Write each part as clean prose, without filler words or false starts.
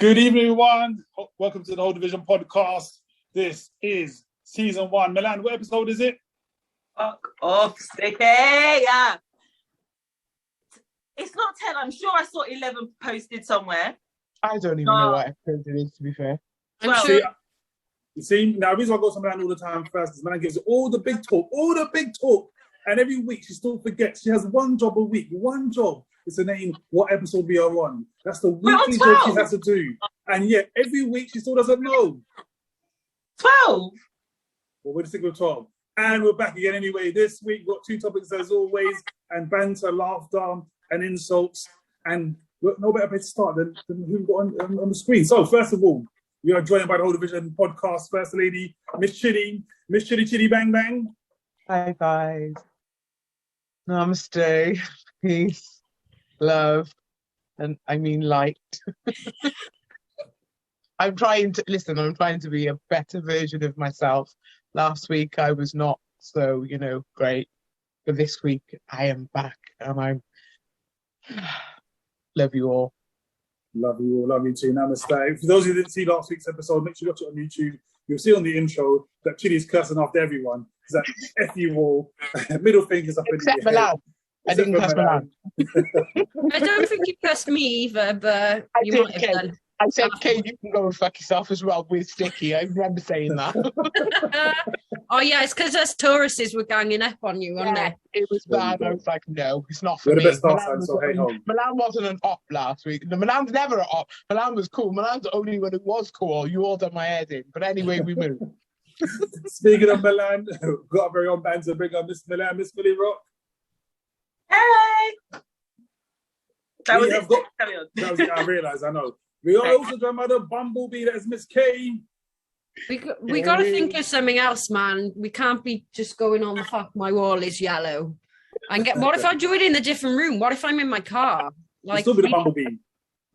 Good evening, everyone. Welcome to the Whole Division podcast. This is season 1. Milan, what episode is it? Fuck off, Sticky. Yeah. It's not 10. I'm sure I saw 11 posted somewhere. I don't even know what episode it is, to be fair. I'm sure. You see, now the reason I go to Milan all the time first is Milan gives all the big talk. And every week she still forgets. She has one job a week, one job. It's to name what episode we are on. That's the weekly job she has to do. And yet, every week she still doesn't know. 12? Well, we're sticking with 12. And we're back again anyway. This week, we've got two topics as always, and banter, laughter, and insults. And no better place to start than who we've got on the screen. So, first of all, we are joined by the Whole Division podcast First Lady, Miss Chitty. Miss Chitty Bang Bang. Hi, guys. Namaste. Peace. Love. And I mean light. I'm trying to be a better version of myself. Last week I was not so, great. But this week I am back and I'm love you all. Love you all, love you too. Namaste. For those who didn't see last week's episode, make sure you watch it on YouTube. You'll see on the intro that Chitty's cursing after everyone. It's like F you all. Middle fingers up Except in the Milan. I didn't cuss Milan. I don't think you cussed me either, but you might have done. I said, Kate, you can go and fuck yourself as well with Sticky. I remember saying that. Oh, yeah, it's because us tourists were ganging up on you, wasn't it? It was bad. I was like, no, it's not for We're me. the best last time, so hey ho. Milan wasn't an op last week. No, Milan's never an op. Milan was cool. Milan's only when it was cool. You all done my head in. But anyway, we moved. Speaking of Milan, got a very own band to bring on Miss Milan, Miss Millie Rock. Hey! That was it. I realise, I know. We are also joined by the Bumblebee, that is Miss K. We got to think of something else, man. We can't be just going on the fuck my wall is yellow. And what if I do it in a different room? What if I'm in my car? Like, still be the Bumblebee.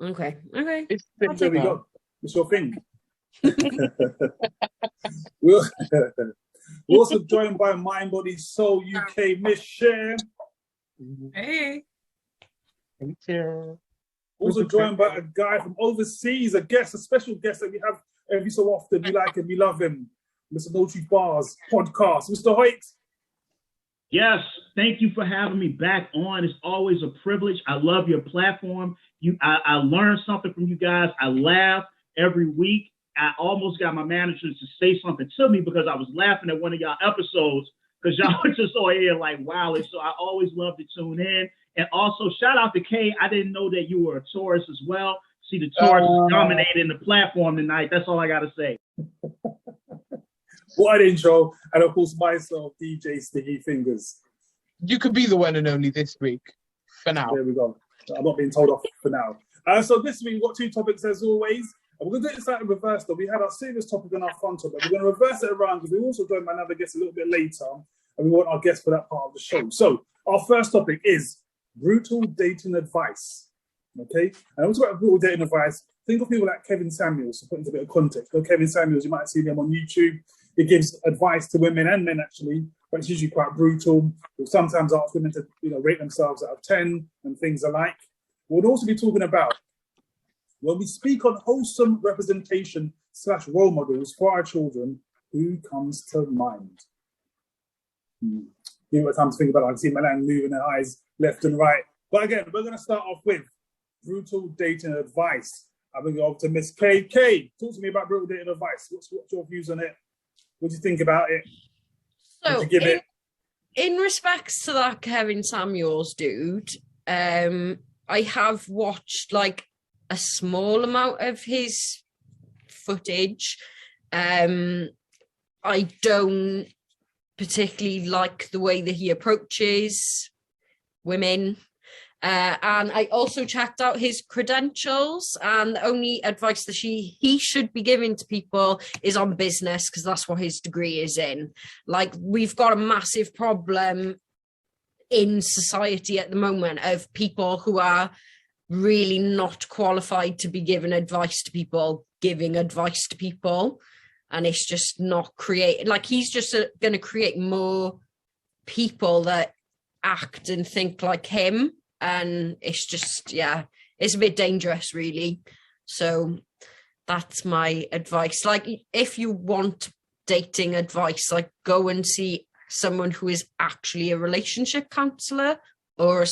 Okay. There we go. It's your thing. We're also joined by Mind Body Soul UK, Miss Cher. Hey. Thank you. Also joined by a guy from overseas, a special guest that we have every so often. We like him, we love him. Mr. No Truth Bars podcast, Mr. Hoyt. Yes, thank you for having me back on. It's always a privilege. I love your platform. I learn something from you guys. I laugh every week. I almost got my managers to say something to me because I was laughing at one of y'all episodes because y'all were just all here like, wow. And so I always love to tune in. And also, shout out to Kay. I didn't know that you were a Taurus as well. See, the Taurus is dominating the platform tonight. That's all I got to say. What an intro. And of course, myself, DJ Sticky Fingers. You could be the one and only this week, for now. There we go. I'm not being told off for now. So this week, we've got two topics as always. And we're going to do this out in reverse, though. We had our serious topic and our fun topic. We're going to reverse it around because we also joined by another guest a little bit later. And we want our guest for that part of the show. So our first topic is brutal dating advice. Okay? And also about brutal dating advice, think of people like Kevin Samuels, to put into a bit of context. So Kevin Samuels, you might have seen him on YouTube. He gives advice to women and men, actually, but it's usually quite brutal. He'll sometimes ask women to, rate themselves out of 10 and things alike. We'll also be talking about when we speak on wholesome representation / role models for our children, who comes to mind? Give it time to think about it. I can see Milan moving her eyes left and right. But again, we're going to start off with brutal dating advice. I'm going to go over to Miss K. K, talk to me about brutal dating advice. What's your views on it? What do you think about it? So, in respects to that Kevin Samuels dude, I have watched like a small amount of his footage. I don't particularly like the way that he approaches women. And I also checked out his credentials, and the only advice that he should be giving to people is on business, because that's what his degree is in. Like, we've got a massive problem in society at the moment of people who are really not qualified to be giving advice to people, and it's just not like he's just going to create more people that act and think like him, and it's just it's a bit dangerous, really. So that's my advice. Like, if you want dating advice, like, go and see someone who is actually a relationship counselor or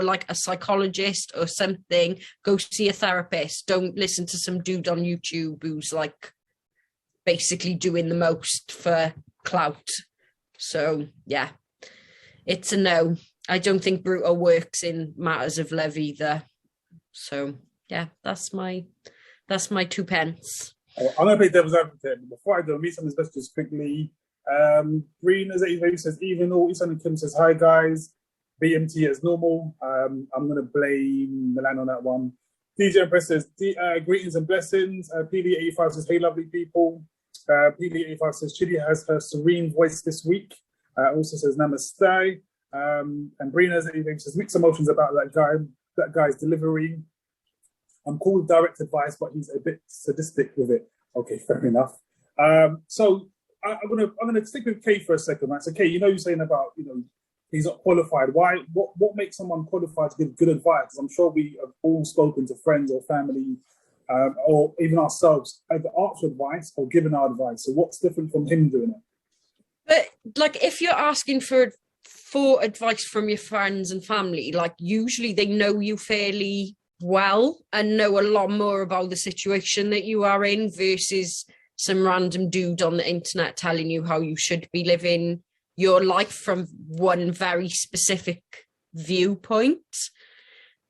like a psychologist or something. Go see a therapist. Don't listen to some dude on YouTube who's like basically doing the most for clout. So yeah, it's a no. I don't think Bruto works in matters of love either. So yeah, that's my 2 pence. I'm gonna play devil's advocate, but before I do, meet some investors quickly. Green as it says even all. Isan and Kim says hi guys. BMT as normal. I'm gonna blame Milan on that one. DJ Empress says greetings and blessings. PD85 says hey lovely people. PD85 says Chidi has her serene voice this week. Also says namaste. And Brina says mixed emotions about that guy's delivery. I'm cool with direct advice, but he's a bit sadistic with it. Okay, fair enough. So I'm gonna stick with Kay for a second, right? So Kay, you're saying about he's not qualified. Why? What makes someone qualified to give good advice? I'm sure we have all spoken to friends or family, or even ourselves, either asked for advice or given our advice. So what's different from him doing it? But like, if you're asking for advice from your friends and family, like usually they know you fairly well and know a lot more about the situation that you are in versus some random dude on the internet telling you how you should be living your life from one very specific viewpoint.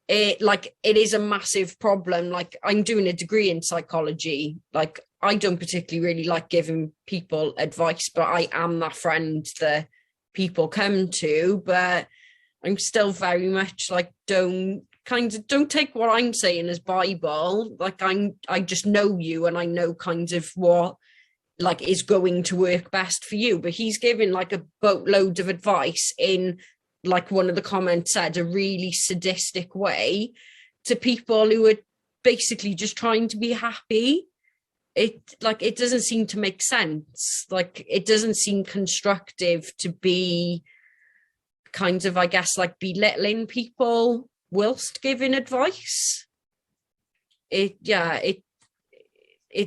It is a massive problem. Like, I'm doing a degree in psychology. Like, I don't particularly really like giving people advice, but I am that friend that people come to. But I'm still very much like, don't take what I'm saying as Bible. Like, I just know you, and I know kind of what like is going to work best for you. But he's giving like a boatload of advice in, like one of the comments said, a really sadistic way to people who are basically just trying to be happy. It doesn't seem to make sense. Like, it doesn't seem constructive to be kind of, I guess, like belittling people whilst giving advice. It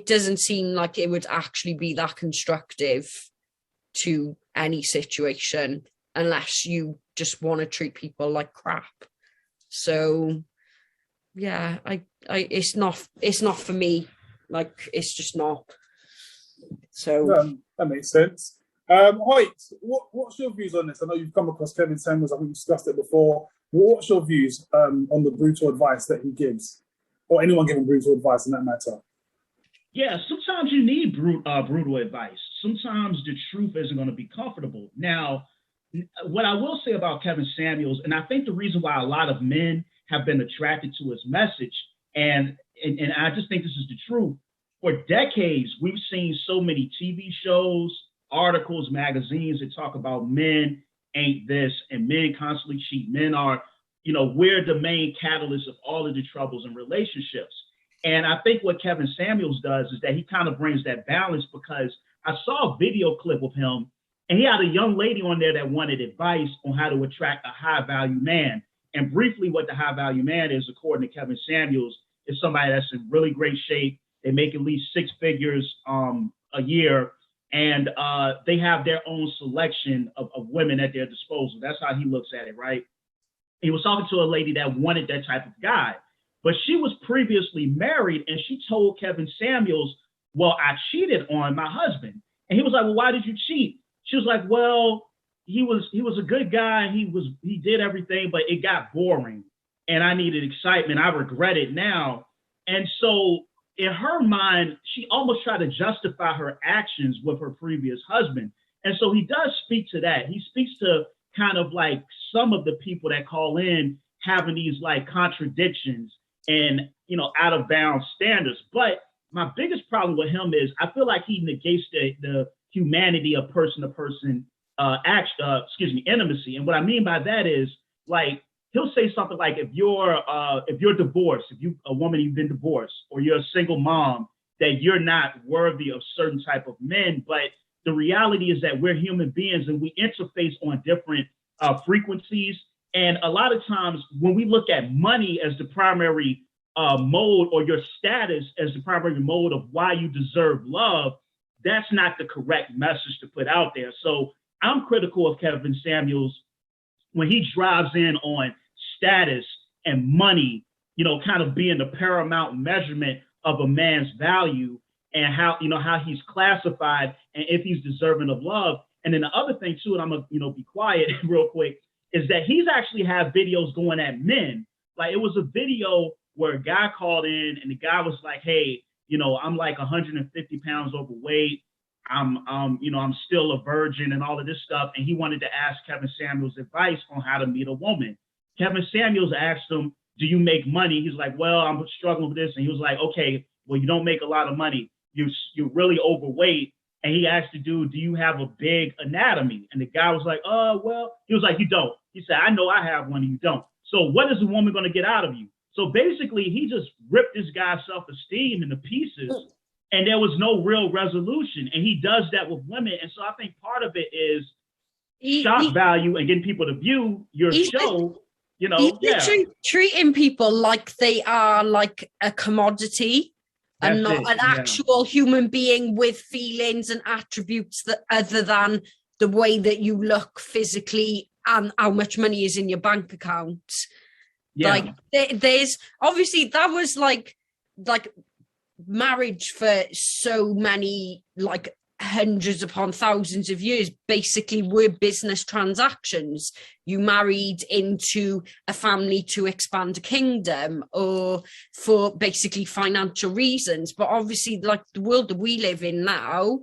doesn't seem like it would actually be that constructive to any situation unless you just want to treat people like crap. So yeah, it's not for me. Like, it's just not. So that makes sense. Hoyt, what's your views on this? I know you've come across Kevin Samuels. I think we discussed it before. What's your views on the brutal advice that he gives, or anyone giving brutal advice in that matter? Yeah, sometimes you need brutal advice. Sometimes the truth isn't going to be comfortable. Now, what I will say about Kevin Samuels, and I think the reason why a lot of men have been attracted to his message, and I just think this is the truth, for decades, we've seen so many TV shows, articles, magazines that talk about men ain't this, and men constantly cheat. Men are, we're the main catalyst of all of the troubles in relationships. And I think what Kevin Samuels does is that he kind of brings that balance, because I saw a video clip of him, and he had a young lady on there that wanted advice on how to attract a high-value man. And briefly, what the high-value man is, according to Kevin Samuels, is somebody that's in really great shape. They make at least 6 figures a year, and they have their own selection of women at their disposal. That's how he looks at it, right? He was talking to a lady that wanted that type of guy, but she was previously married, and she told Kevin Samuels, well, I cheated on my husband. And he was like, well, why did you cheat? She was like, well, he was a good guy. He did everything, but it got boring, and I needed excitement. I regret it now. And so in her mind, she almost tried to justify her actions with her previous husband. And so he does speak to that. He speaks to kind of like some of the people that call in having these like contradictions and, out of bounds standards. But my biggest problem with him is I feel like he negates the humanity of person-to-person intimacy. And what I mean by that is, like, he'll say something like, if you're divorced, if you a woman, you've been divorced, or you're a single mom, that you're not worthy of certain type of men. But the reality is that we're human beings, and we interface on different frequencies. And a lot of times when we look at money as the primary mode or your status as the primary mode of why you deserve love, that's not the correct message to put out there. So I'm critical of Kevin Samuels when he drives in on status and money, you know, kind of being the paramount measurement of a man's value and how, you know, how he's classified and if he's deserving of love. And then the other thing too, and I'm gonna, you know, be quiet real quick, is that he's actually had videos going at men. Like it was a video where a guy called in and the guy was like, hey, you know, I'm like 150 pounds overweight. You know, I'm still a virgin and all of this stuff. And he wanted to ask Kevin Samuels advice on how to meet a woman. Kevin Samuels asked him, do you make money? He's like, well, I'm struggling with this. And he was like, okay, well, you don't make a lot of money. You're really overweight. And he asked the dude, do you have a big anatomy? And the guy was like, well, he was like, you don't. He said, I know I have one and you don't. So what is a woman going to get out of you? So basically, he just ripped this guy's self-esteem into pieces, and there was no real resolution. And he does that with women. And so I think part of it is shock value and getting people to view your show. You know, he's treating people like they are like a commodity and not an actual human being with feelings and attributes that other than the way that you look physically and how much money is in your bank account. Yeah. Like there's obviously that was like marriage for so many, like hundreds upon thousands of years, basically were business transactions. You married into a family to expand a kingdom or for basically financial reasons. But obviously, like the world that we live in now,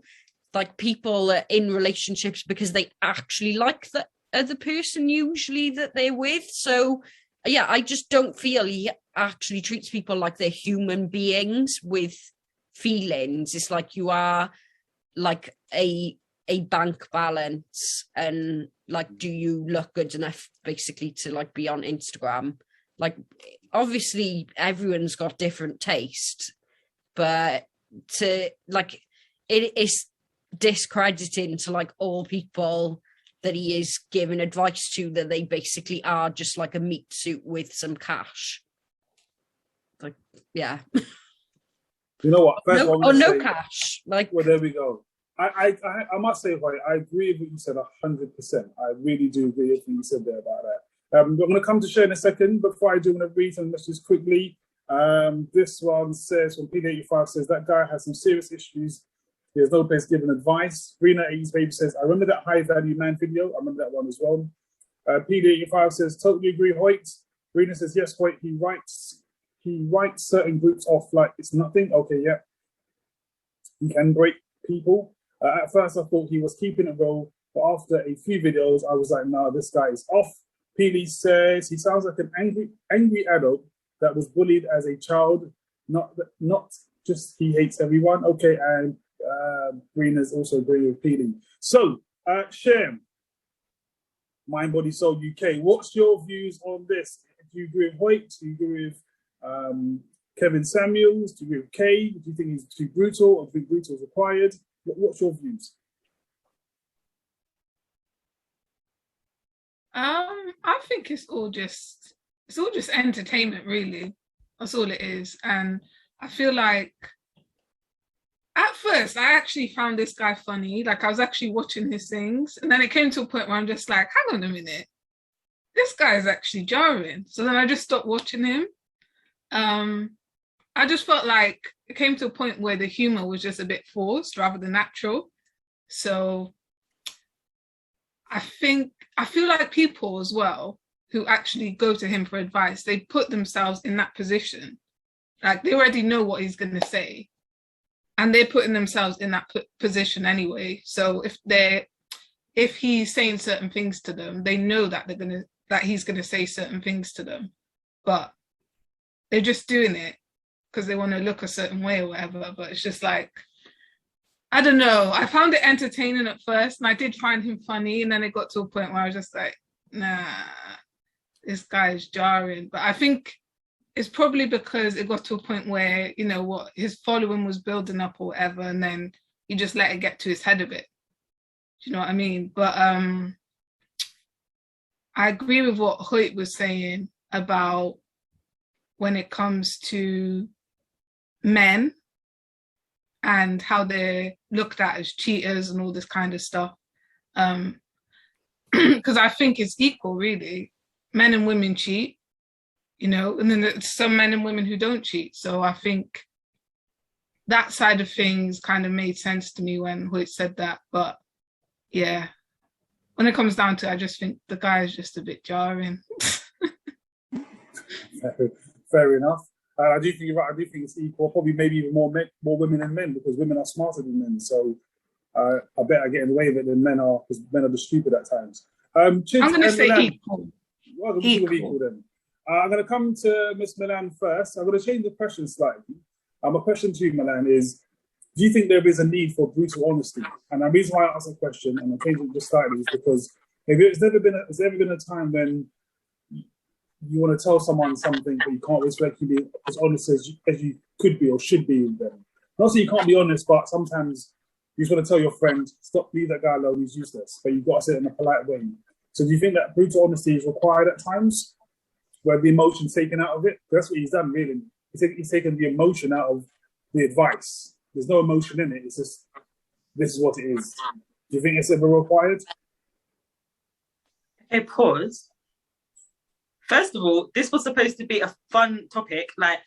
like people are in relationships because they actually like the other person usually that they're with. So yeah, I just don't feel he actually treats people like they're human beings with feelings. It's like you are like a bank balance, and like, do you look good enough basically to like be on Instagram? Like obviously everyone's got different taste, but to like it is discrediting to like all people that he is giving advice to, that they basically are just like a meat suit with some cash. Like, yeah. You know what? First no cash. Like, well, there we go. I must say, Hoyt, I agree with what you said 100%. I really do agree with what you said there about that. I'm going to come to share in a second. Before I do, I'm going to read some messages quickly. This one says, from P85 says, that guy has some serious issues. There's no place giving advice. Rena 80's baby says, I remember that high value man video. I remember that one as well. PD85 says, totally agree, Hoyt. Rena says, yes, Hoyt, he writes certain groups off like it's nothing. Okay, yeah. He can break people. At first, I thought he was keeping it real, but after a few videos, I was like, no, this guy is off. PD says, he sounds like an angry adult that was bullied as a child, not just he hates everyone. Okay, and Rena's also agree with PD. So, Shem, Mind, Body, Soul UK, what's your views on this? Do you agree with Hoyt? Do you agree with Kevin Samuels? Do you agree with Kay? Do you think he's too brutal, or do you think brutal is required? What's your views? I think it's all just entertainment, really. That's all it is. And I feel like at first I actually found this guy funny. Like I was actually watching his things, and then it came to a point where I'm just like, hang on a minute, this guy is actually jarring. So then I just stopped watching him. I just felt like it came to a point where the humor was just a bit forced rather than natural. So I feel like people as well who actually go to him for advice, they put themselves in that position. Like they already know what he's going to say, and they're putting themselves in that position anyway. So if he's saying certain things to them, they know that he's going to say certain things to them, but they're just doing it because they want to look a certain way or whatever. But it's just like, I don't know. I found it entertaining at first, and I did find him funny. And then it got to a point where I was just like, nah, this guy is jarring. But I think it's probably because it got to a point where, you know, what his following was building up or whatever, and then he just let it get to his head a bit. Do you know what I mean? But I agree with what Hoyt was saying about when it comes to men and how they're looked at as cheaters and all this kind of stuff. Because I think it's equal, really. Men and women cheat, and then there's some men and women who don't cheat. So I think that side of things kind of made sense to me when Hoyt said that. But yeah, when it comes down to it, I just think the guy is just a bit jarring. Fair enough. I do think you're right. I do think it's equal. Probably maybe even more women than men, because women are smarter than men. So I bet I get in the way of it than men are, because men are just stupid at times. Chintz, I'm going to say equal. Well, we'll see equal then. I'm going to come to Miss Milan first. I'm going to change the question slightly. My question to you, Milan, is: do you think there is a need for brutal honesty? And the reason why I asked the question, and I'm changing it just slightly, is because there's ever been a time when you want to tell someone something, but you can't respectfully be as honest as you could be or should be with them. Not saying you can't be honest, but sometimes you just want to tell your friend, stop, leave that guy alone, he's useless. But you've got to say it in a polite way. So do you think that brutal honesty is required at times, where the emotion's taken out of it? That's what he's done, really. He's taken the emotion out of the advice. There's no emotion in it. It's just, this is what it is. Do you think it's ever required? Okay, pause. First of all, this was supposed to be a fun topic. Like,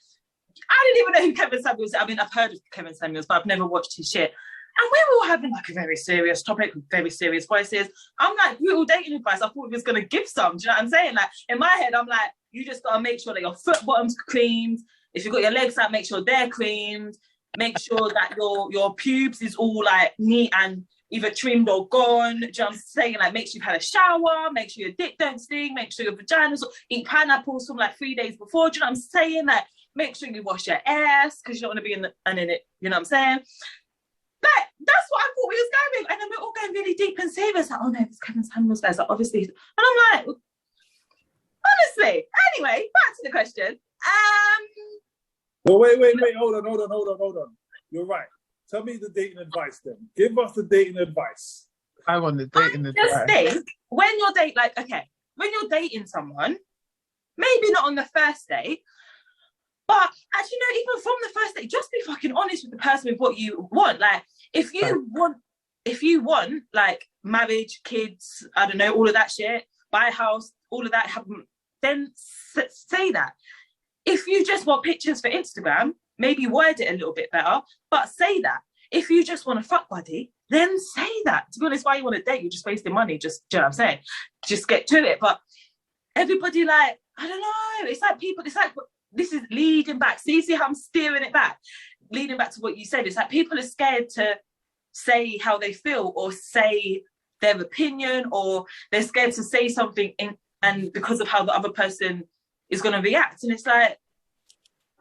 I didn't even know who Kevin Samuels is. I mean, I've heard of Kevin Samuels, but I've never watched his shit. And we were all having like a very serious topic with very serious voices. I'm like, brutal dating advice. I thought we was going to give some. Do you know what I'm saying? Like, in my head, I'm like, you just got to make sure that your foot bottom's creamed. If you've got your legs out, make sure they're creamed. Make sure that your pubes is all like neat and either trimmed or gone. Do you know what I'm saying? Like, make sure you've had a shower, make sure your dick don't stink, make sure your vaginas, eat pineapples from like 3 days before. Do you know what I'm saying? Like, make sure you wash your ass because you don't want to be in it. You know what I'm saying? Like, that's what I thought we was going with. And then we're all going really deep and serious. Like, oh no, it's Kevin Samuels, guys. Like, obviously. And I'm like, honestly. Anyway, back to the question. Well, wait. Hold on. You're right. Tell me the dating advice then. Give us the dating advice. I want the dating advice. Just think, when you're dating someone, maybe not on the first date, but actually, no, even from the first date, just be fucking honest with the person with what you want. Like, if you want like marriage, kids, I don't know, all of that shit, buy a house, all of that, then say that. If you just want pictures for Instagram, maybe word it a little bit better, but say that. If you just want a fuck buddy, then say that. To be honest, why you want to date? You're just wasting money. Just, do you know what I'm saying? Just get to it. But everybody, like, I don't know. It's like people, it's like, this is leading back. See how I'm steering it back? Leading back to what you said. It's like people are scared to say how they feel or say their opinion, or they're scared to say something and because of how the other person is going to react. And it's like,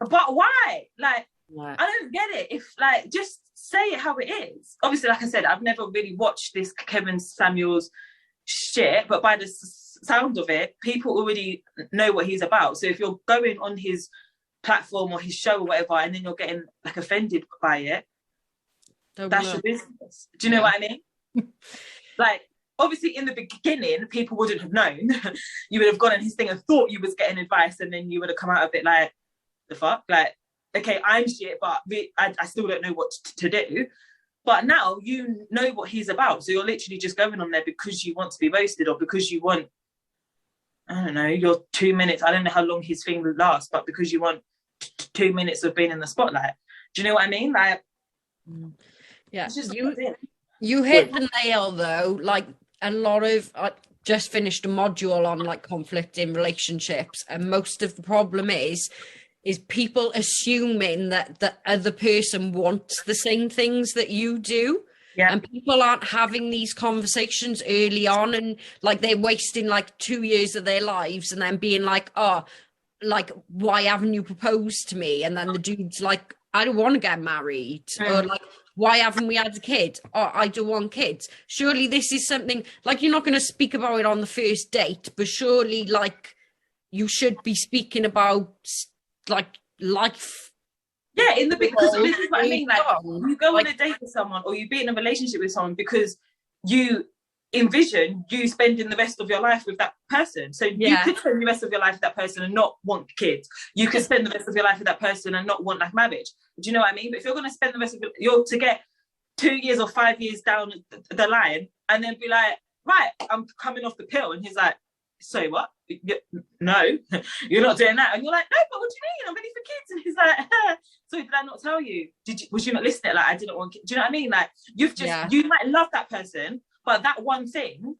but why? Like, I don't get it. If, like, just say it how it is. Obviously, like I said, I've never really watched this Kevin Samuels shit, but by the sound of it, people already know what he's about. So if you're going on his platform or his show or whatever, and then you're getting like offended by it, that's your business. Do you know what I mean? Like, obviously in the beginning, people wouldn't have known. You would have gone on his thing and thought you was getting advice, and then you would have come out a bit like, the fuck? Like, okay, I'm shit, but I still don't know what to do. But now you know what he's about. So you're literally just going on there because you want to be roasted, or because you want, I don't know, your 2 minutes. I don't know how long his thing would last, but because you want 2 minutes of being in the spotlight. Do you know what I mean? Like, yeah, you hit the nail though. Like, a lot of, I just finished a module on like conflict in relationships, and most of the problem is people assuming that the other person wants the same things that you do. Yeah. And people aren't having these conversations early on, and like they're wasting like 2 years of their lives and then being like, oh, like, why haven't you proposed to me? And then the dude's like, I don't want to get married. Or like, why haven't we had a kid? Oh, I don't want kids. Surely this is something, like, you're not going to speak about it on the first date, but surely like you should be speaking about like life. Yeah, because this is what I mean. Like, you go on a date with someone, or you be in a relationship with someone because you envision you spending the rest of your life with that person. So you could spend the rest of your life with that person and not want kids. You could spend the rest of your life with that person and not want like marriage. Do you know what I mean? But if you're going to spend the rest of you're to get 2 years or 5 years down the line and then be like, right, I'm coming off the pill. And he's like, so what? No, you're not doing that. And you're like, no, but what do you mean? I'm ready for kids. And he's like, so did I not tell you? Was you not listening? Like, I didn't want kids. Do you know what I mean? Like, you might love that person, but that one thing,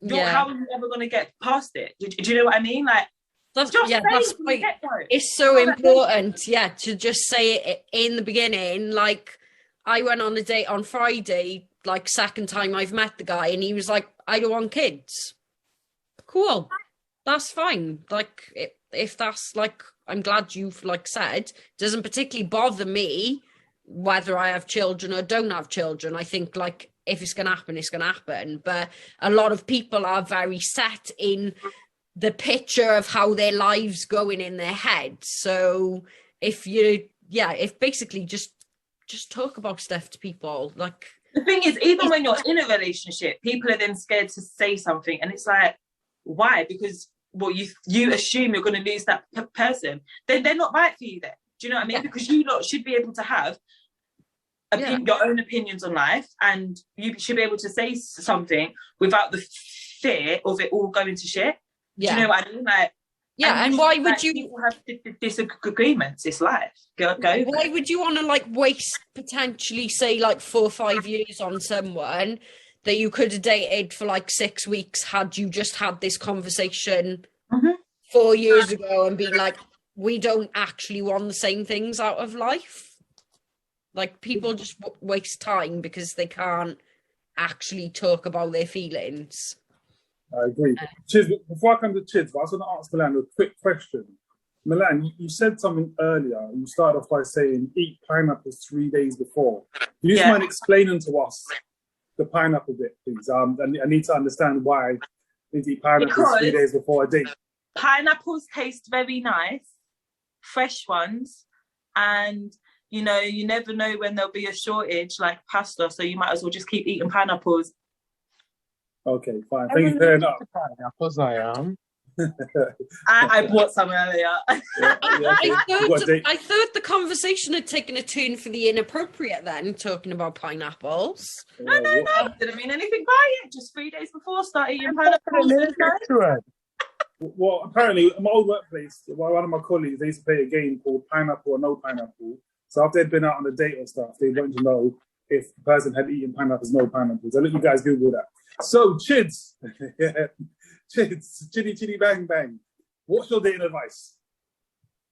how are you ever going to get past it? Do you know what I mean? Like, that's quite, it's so important, to just say it in the beginning. Like, I went on a date on Friday, like, second time I've met the guy, and he was like, I don't want kids. Cool, that's fine. Like, if that's like, I'm glad you've like said, doesn't particularly bother me whether I have children or don't have children. I think like if it's gonna happen, it's gonna happen. But a lot of people are very set in the picture of how their lives going in their head. So if basically just talk about stuff to people. Like, the thing is, even when you're in a relationship, people are then scared to say something, and it's like, why? Because you assume you're going to lose that person. Then they're not right for you. Then do you know what I mean? Because you lot should be able to have your own opinions on life, and you should be able to say something without the fear of it all going to shit. Do you know what I mean? Like, and why would you people have disagreements? It's life. Go. Why would you want to like waste potentially say like 4 or 5 years on someone that you could have dated for like 6 weeks had you just had this conversation 4 years ago and been like, we don't actually want the same things out of life? Like, people just waste time because they can't actually talk about their feelings. I agree. Chiz, before I come to Chiz, I was going to ask Milan a quick question. Milan, you said something earlier. You started off by saying eat pineapples 3 days before. Do you just mind explaining to us the pineapple bit, please? I need to understand why they eat pineapples because 3 days before a date. Pineapples taste very nice, fresh ones, and you never know when there'll be a shortage like pasta, so you might as well just keep eating pineapples. Okay, fine. Thank you very much. Pineapples, I am. I bought some earlier. I thought the conversation had taken a turn for the inappropriate then, talking about pineapples. No. Didn't mean anything by it. Just 3 days before, start eating pineapples. Well, apparently, at my old workplace, one of my colleagues, they used to play a game called Pineapple or No Pineapple. So after they'd been out on a date or stuff, they wanted to know if the person had eaten pineapples, no pineapples. I'll let you guys Google that. So, Chids. Chids, chitty bang bang. What's your dating advice?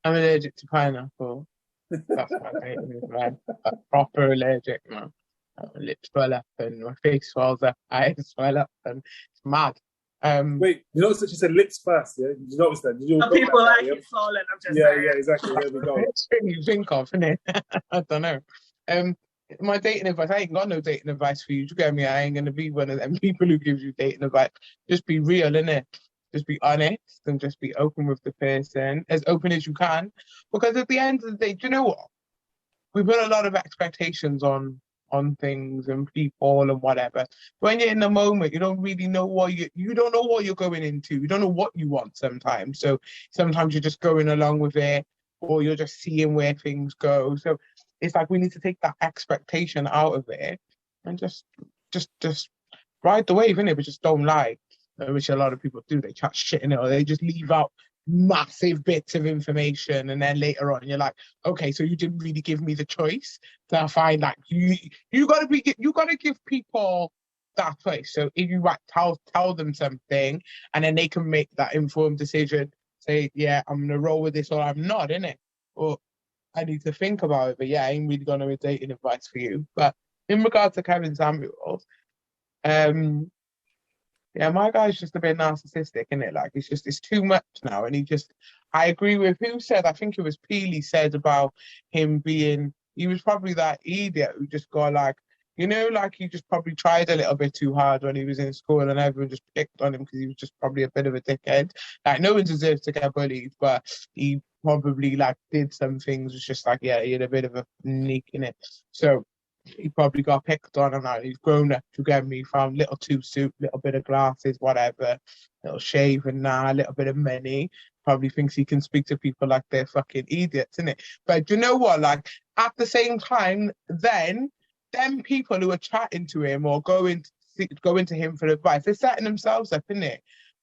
I'm allergic to pineapple. That's my dating advice. I'm proper allergic, man. My lips swell up and my face swells up, eyes swell up, and it's mad. Wait, you notice that she said lips first, yeah? Did you notice that? Did you? Some people like it swollen, I'm just saying. Yeah, exactly. There we go. It's thing you think of, isn't it? I don't know. My dating advice, I ain't got no dating advice for you. You get me? I ain't going to be one of them people who gives you dating advice. Just be real, innit? Just be honest and just be open with the person, as open as you can. Because at the end of the day, do you know what? We put a lot of expectations on things and people and whatever. When you're in the moment, you don't really know you don't know what you're going into. You don't know what you want sometimes. So sometimes you're just going along with it, or you're just seeing where things go. So it's like we need to take that expectation out of it and just ride the wave, innit? But just don't lie, which a lot of people do. They chat shit in it, or they just leave out massive bits of information, and then later on you're like, okay, so you didn't really give me the choice. So I find like you gotta give people that choice. So if you tell them something, and then they can make that informed decision. Say, yeah, I'm gonna roll with this, or I'm not, innit? Or I need to think about it. But yeah, I ain't really got no dating advice for you. But in regards to Kevin Samuels, yeah, my guy's just a bit narcissistic, isn't it? Like, it's too much now. And I agree with who said, I think it was Peely said about him he was probably that idiot who just got like, like he just probably tried a little bit too hard when he was in school and everyone just picked on him because he was just probably a bit of a dickhead. Like, no one deserves to get bullied, but he probably like did some things. It's just like, yeah, he had a bit of a sneak in it. So he probably got picked on and he's grown up, you get me, from little two suit, little bit of glasses, whatever, little shave and a little bit of money. Probably thinks he can speak to people like they're fucking idiots, innit? But do you know what? Like, at the same time, then, them people who are chatting to him or going to him for advice, they're setting themselves up, innit?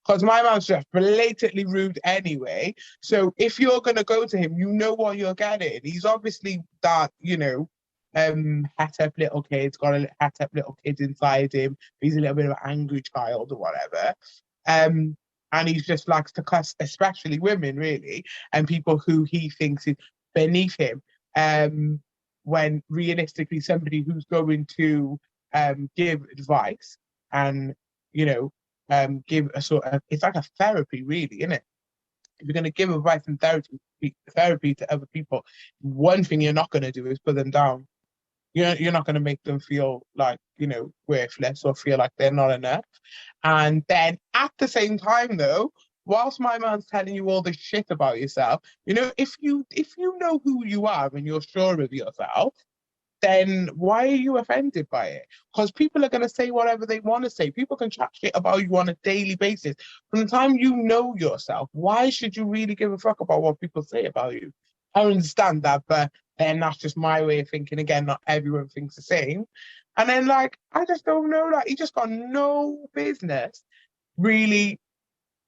Because my man's just blatantly rude anyway. So if you're going to go to him, you know what you're getting. He's obviously that, you know, hat up little kid, got a hat up little kid inside him. He's a little bit of an angry child or whatever. And he just likes to cuss, especially women, really, and people who he thinks is beneath him. When realistically, somebody who's going to give advice and, you know, give a sort of, it's like a therapy, really, isn't it? If you're going to give advice and therapy to other people, one thing you're not going to do is put them down. You're not going to make them feel like, you know, worthless or feel like they're not enough. And then at the same time, though, whilst my man's telling you all this shit about yourself, you know, if you know who you are and you're sure of yourself, then why are you offended by it? Because people are going to say whatever they want to say. People can chat shit about you on a daily basis. From the time you know yourself, why should you really give a fuck about what people say about you? I understand that, but then that's just my way of thinking. Again, not everyone thinks the same. And then, like, I just don't know. Like, he just got no business, really.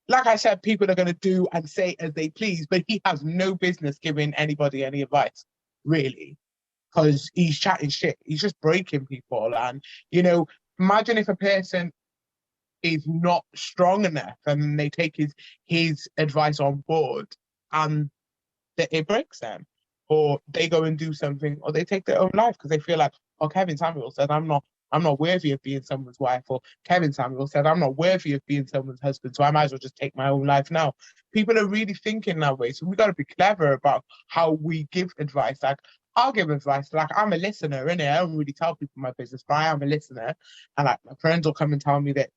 Like I said, people are going to do and say as they please, but he has no business giving anybody any advice, really. Because he's chatting shit. He's just breaking people. And, you know, imagine if a person is not strong enough and they take his advice on board and it breaks them. Or they go and do something, or they take their own life because they feel like, oh, Kevin Samuel said, I'm not worthy of being someone's wife. Or Kevin Samuel said, I'm not worthy of being someone's husband, so I might as well just take my own life now. People are really thinking that way. So we got to be clever about how we give advice. Like, I'll give advice. Like, I'm a listener, innit? I don't really tell people my business, but I am a listener. And like, my friends will come and tell me that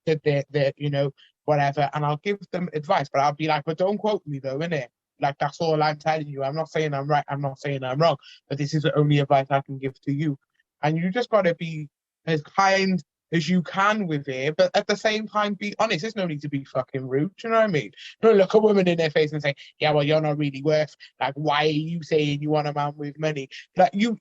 they're, you know, whatever. And I'll give them advice, but I'll be like, but don't quote me though, innit? Like, that's all I'm telling you. I'm not saying I'm right. I'm not saying I'm wrong. But this is the only advice I can give to you. And you just got to be as kind as you can with it. But at the same time, be honest. There's no need to be fucking rude. Do you know what I mean? Don't look a woman in their face and say, yeah, well, you're not really worth, like, why are you saying you want a man with money? Like, you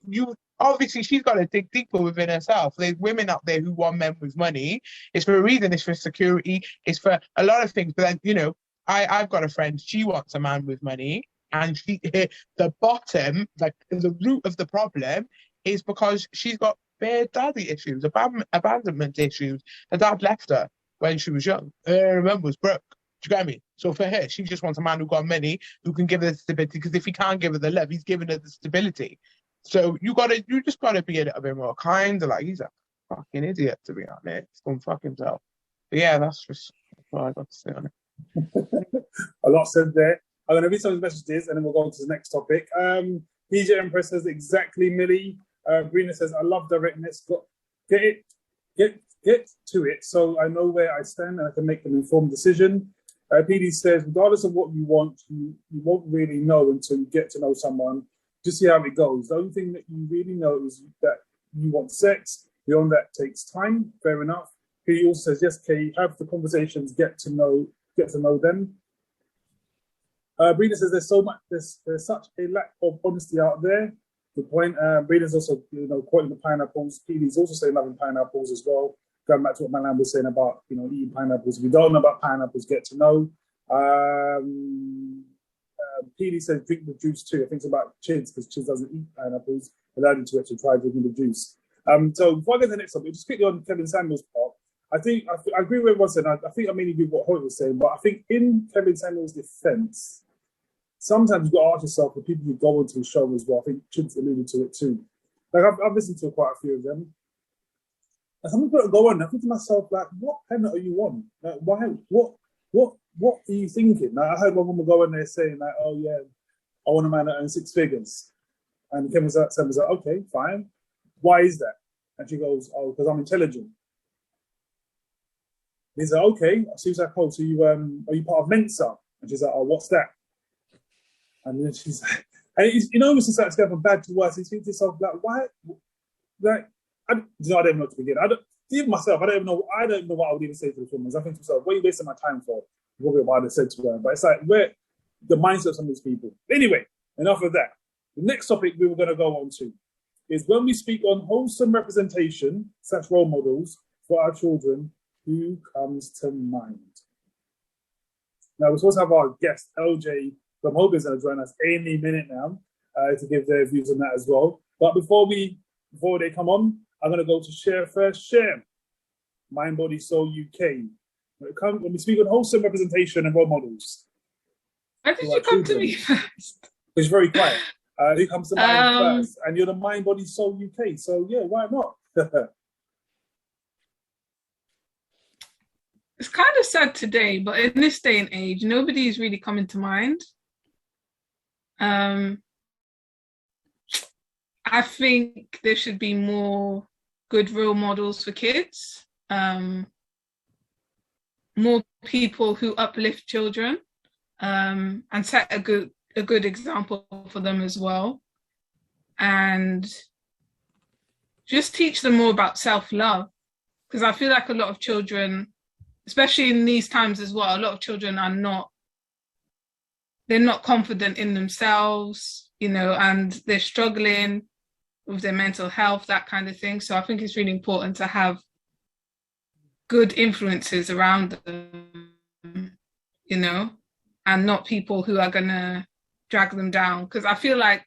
obviously, she's got to dig deeper within herself. There's women out there who want men with money. It's for a reason. It's for security. It's for a lot of things. But then, you know, I've got a friend, she wants a man with money, and the bottom, like the root of the problem is because she's got bare daddy issues, abandonment issues. Her dad left her when she was young. Her mum was broke. Do you get me? So for her, she just wants a man who got money, who can give her the stability, because if he can't give her the love, he's giving her the stability. So you just gotta be a little bit more kind. Like, he's a fucking idiot, to be honest. Don't fuck himself. But yeah, that's what I got to say on it. A lot said there. I'm going to read some of the messages and then we'll go on to the next topic. DJ Empress says, exactly, Millie. Brina says, I love directness. Get to it so I know where I stand and I can make an informed decision. PD says, regardless of what you want, you won't really know until you get to know someone. Just see how it goes. The only thing that you really know is that you want sex. Beyond that takes time. Fair enough. PD also says, yes, Kay, have the conversations, get to know them. Brina says there's such a lack of honesty out there. Good point. Brina's also, you know, quoting the pineapples. Petey's also saying loving pineapples as well. Going back to what Malan was saying about, you know, eating pineapples. If you don't know about pineapples, get to know. Petey says drink the juice too. I think it's about Chids, because Chids doesn't eat pineapples. Allowed him to actually try drinking the juice. So before I get to the next topic, just quickly on Kevin Samuel's part. I agree with everyone said. I think I mainly agree with what Hoyt was saying, but I think in Kevin Samuel's defense, sometimes you've got to ask yourself, the people who go into the show as well, I think Chid's alluded to it too. Like, I've listened to quite a few of them. And some people go on, I think to myself, like, what planet are you on? Like, why? What are you thinking? Like, I heard one woman go in there saying, like, oh yeah, I want a man that earns 6 figures. And Kevin Samuel was like, okay, fine. Why is that? And she goes, oh, because I'm intelligent. He's like, okay. She was like, oh, so you are you part of Mensa? And she's like, oh, what's that? And then she's like, and it's, you know, it's just like it's going from bad to worse. You think to yourself, like, why? like, I don't even know to begin. Even myself, I don't know what I would even say to the woman. I think to myself, what are you wasting my time for? Probably what I said to her. But it's like, where the mindset of some of these people. Anyway, enough of that. The next topic we were going to go on to is when we speak on wholesome representation, such role models for our children, who comes to mind? Now, we're supposed to have our guest, LJ from Hope, is going to join us any minute now to give their views on that as well. But before they come on, I'm going to go to Share First. Share, Mind, Body, Soul UK. When we speak on wholesome representation and role models. Why did you come to me first? It's very quiet. Who comes to mind first? And you're the Mind, Body, Soul UK. So, yeah, why not? It's kind of sad today, but in this day and age, nobody is really coming to mind. I think there should be more good role models for kids, more people who uplift children, and set a good example for them as well, and just teach them more about self-love, because I feel like a lot of children, especially in these times as well, a lot of children they're not confident in themselves, and they're struggling with their mental health, that kind of thing. So I think it's really important to have good influences around them, and not people who are going to drag them down. Because I feel like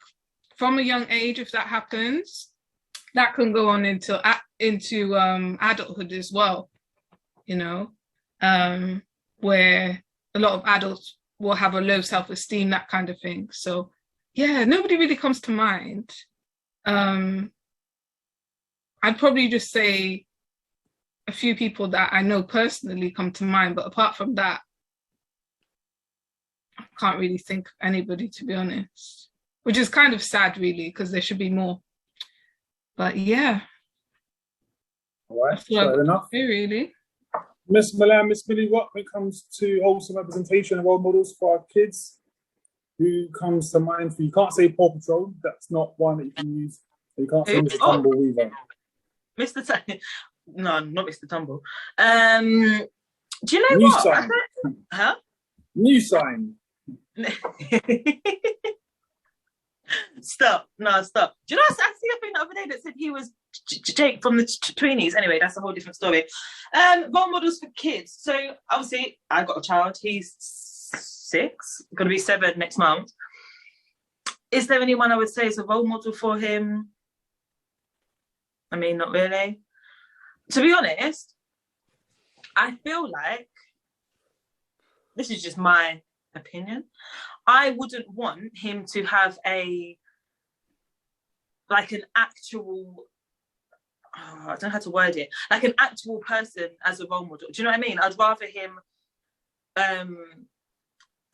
from a young age, if that happens, that can go on into adulthood as well, where a lot of adults will have a low self-esteem, that kind of thing. So yeah, nobody really comes to mind. I'd probably just say a few people that I know personally come to mind, but apart from that, I can't really think of anybody, to be honest, which is kind of sad, really, because there should be more. But yeah. All right, fair enough. Really. Miss Milan, Miss Millie, when it comes to wholesome representation and role models for our kids, who comes to mind for you? You can't say Paw Patrol. That's not one that you can use. You can't say Mr. Tumble either. No, not Mr. Tumble. Do you know New what? Sign. Huh? New Sign. Stop. Do you know, I see a thing the other day that said he was Jake from the Tweenies. Anyway, that's a whole different story. Role models for kids. So obviously, I got a child. He's 6, going to be 7 next month. Is there anyone I would say is a role model for him? I mean, not really. To be honest, I feel like, this is just my opinion, I wouldn't want him to have an actual, I don't know how to word it, like an actual person as a role model. Do you know what I mean? I'd rather him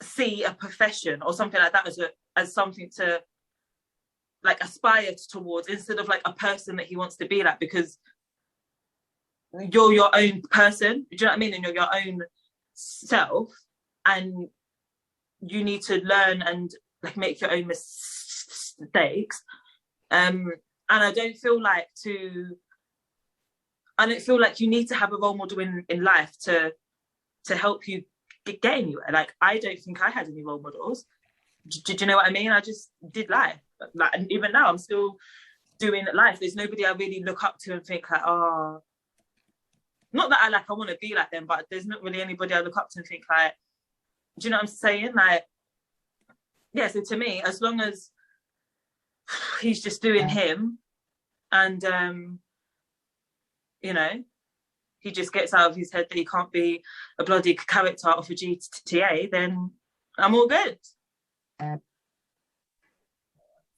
see a profession or something like that as something to like aspire towards, instead of like a person that he wants to be like, because you're your own person, do you know what I mean? And you're your own self, and you need to learn and like make your own mistakes. And I don't feel like you need to have a role model in life to help you get anywhere. Like, I don't think I had any role models. Do you know what I mean? I just did life. Like, and even now, I'm still doing life. There's nobody I really look up to and think like, oh, not that I want to be like them, but there's not really anybody I look up to and think like, do you know what I'm saying? Like, yeah, so to me, as long as he's just doing him and, he just gets out of his head that he can't be a bloody character off a GTA, then I'm all good.